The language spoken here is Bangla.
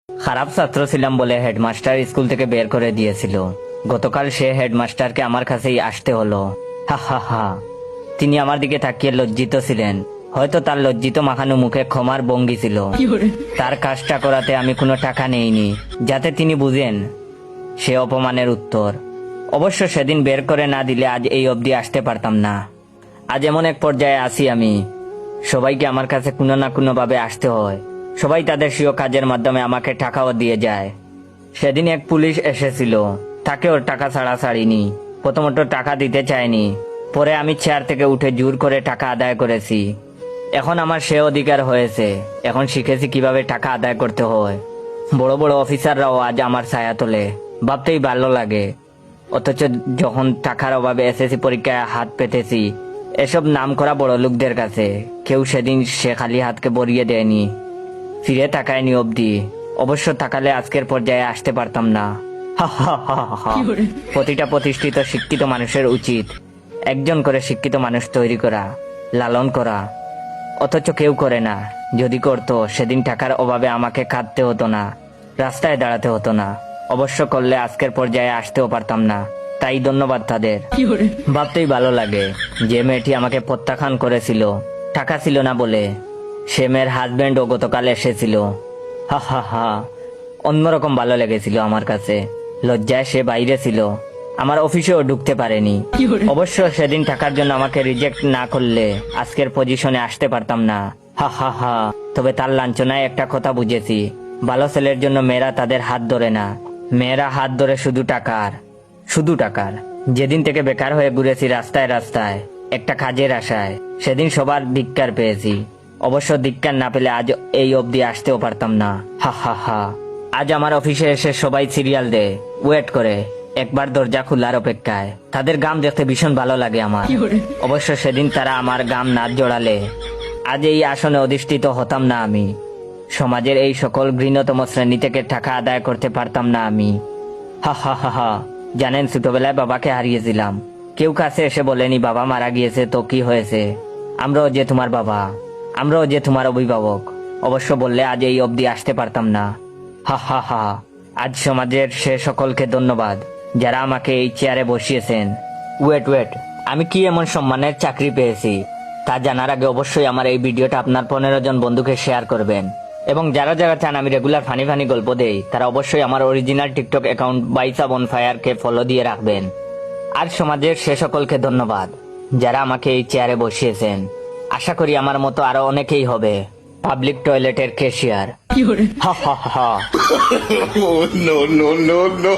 খারাপ ছাত্র ছিলাম বলে হেডমাস্টার স্কুল থেকে বের করে দিয়েছিল। গতকাল সে হেডমাস্টারকে আমার কাছেই আসতে হলো। হা হা হা। তিনি আমার দিকে তাকিয়ে লজ্জিত ছিলেন। হয়তো তার লজ্জিত মাখানো মুখে ক্ষমার ভঙ্গি ছিল। তার কাজটা করাতে আমি কোনো টাকা নেইনি, যাতে তিনি বুঝেন সে অপমানের উত্তর। অবশ্য সেদিন বের করে না দিলে আজ এই অবধি আসতে পারতাম না। আজ এমন এক পর্যায়ে আছি আমি, সবাইকে আমার কাছে কোনো না কোনো ভাবে আসতে হয়। সবাই তাদের স্বীয় কাজের মাধ্যমে আমাকে টাকাও দিয়ে যায়। সেদিন এক পুলিশ এসেছিল, তাকে ওর টাকা ছাড়া ছাড়িনি। প্রথমত টাকা দিতে চায়নি, পরে আমি চেয়ার থেকে উঠে জোর করে টাকা আদায় করেছি। এখন আমার সে অধিকার হয়েছে, এখন শিখেছি কিভাবে টাকা আদায় করতে হয়। বড় বড় অফিসাররাও আজ আমার ছায়া তোলে, ভাবতেই ভালো লাগে। অথচ যখন টাকার অভাবে এসএসসি পরীক্ষায় হাত পেতেছি এসব নামকরা বড় লোকদের কাছে, কেউ সেদিন সে খালি হাতকে বরিয়ে দেয়নি, ফিরে তাকায়নি অবধি। অবশ্য তাকালে আজকের পর্যায়ে আসতে পারতাম না। হা হা হা হা। প্রতিটা প্রতিষ্ঠিত শিক্ষিত মানুষের উচিত একজন করে শিক্ষিত মানুষ তৈরি করা, লালন করা। অথচ কেউ করে না। যদি করতো সেদিন টাকার অভাবে আমাকে কাঁদতে হতো না, রাস্তায় দাঁড়াতে হতো না। অবশ্য করলে আজকের পর্যায়ে আসতেও পারতাম না। তাই ধন্যবাদ তাদের। ভাবতেই ভালো লাগে, যে মেয়েটি আমাকে প্রত্যাখ্যান করেছিল টাকা ছিল না বলে, সে মেয়ের হাজবেন্ডও গতকাল এসেছিল। হা হা হা। অন্যরকম ভালো লেগেছিল আমার কাছে। লজ্জায় সে বাইরে ছিল, আমার অফিসেও ঢুকতে পারেনি। অবশ্য সেদিন টাকার জন্য আমাকে রিজেক্ট না করলে আজকের পজিশনে আসতে পারতাম না। হা হা হা। তবে তার লাঞ্ছনায় একটা কথা বুঝেছি, ভালো ছেলের জন্য মেয়েরা তাদের হাত ধরে না, মেয়েরা হাত ধরে শুধু টাকার, শুধু টাকার। যেদিন থেকে বেকার হয়ে ঘুরেছি রাস্তায় রাস্তায় একটা কাজের আশায়, সেদিন সবার ধিক্কার পেয়েছি। অবশ্য ধিক্কার না পেলে আজ এই অবধি আসতেও পারতাম না। হা হা হা। আজ আমার অফিসে এসে সবাই সিরিয়াল দেয়, ওয়েট করে, একবার দরজা খোলার অপেক্ষায়। তাদের গাম দেখতে ভীষণ ভালো লাগে আমার। অবশ্য সেদিন তারা আমার গাম না জোড়ালে আজ এই আসনে অধিষ্ঠিত হতাম না আমি। সমাজের এই সকল ঘৃণতম শ্রেণী থেকে টাকা আদায় করতে পারতাম না আমি। হা হা হা হা। জানেন, ছোটবেলায় বাবাকে হারিয়েছিলাম। কেউ কাছে এসে বলেনি বাবা মারা গিয়েছে তো কি হয়েছে, আমরাও যে তোমার বাবা, আমরাও যে তোমার অভিভাবক। অবশ্য বললে আজ এই অবধি আসতে পারতাম না। হা হা হা। আজ সমাজের সে সকলকে ধন্যবাদ যারা আমাকে এই চেয়ারে বসিয়েছেন। ওয়েট, আমি কি এমন সম্মানের চাকরি পেয়েছি তা জানার আগে অবশ্যই আমার এই ভিডিওটা আপনার 15 জন বন্ধুকে শেয়ার করবেন। এবং যারা যারা চান আমি রেগুলার ফানি ফানি গল্প দেই, তারা অবশ্যই আমার অরিজিনাল টিকটক অ্যাকাউন্ট বাইসা বনফায়ারকে ফলো দিয়ে রাখবেন। আর সমাজের সে সকলকে ধন্যবাদ যারা আমাকে এই চেয়ারে বসিয়েছেন। আশা করি আমার মতো আরো অনেকেই হবে পাবলিক টয়লেটের ক্যাশিয়ার। হা হা হা। Oh, no, no, no, no.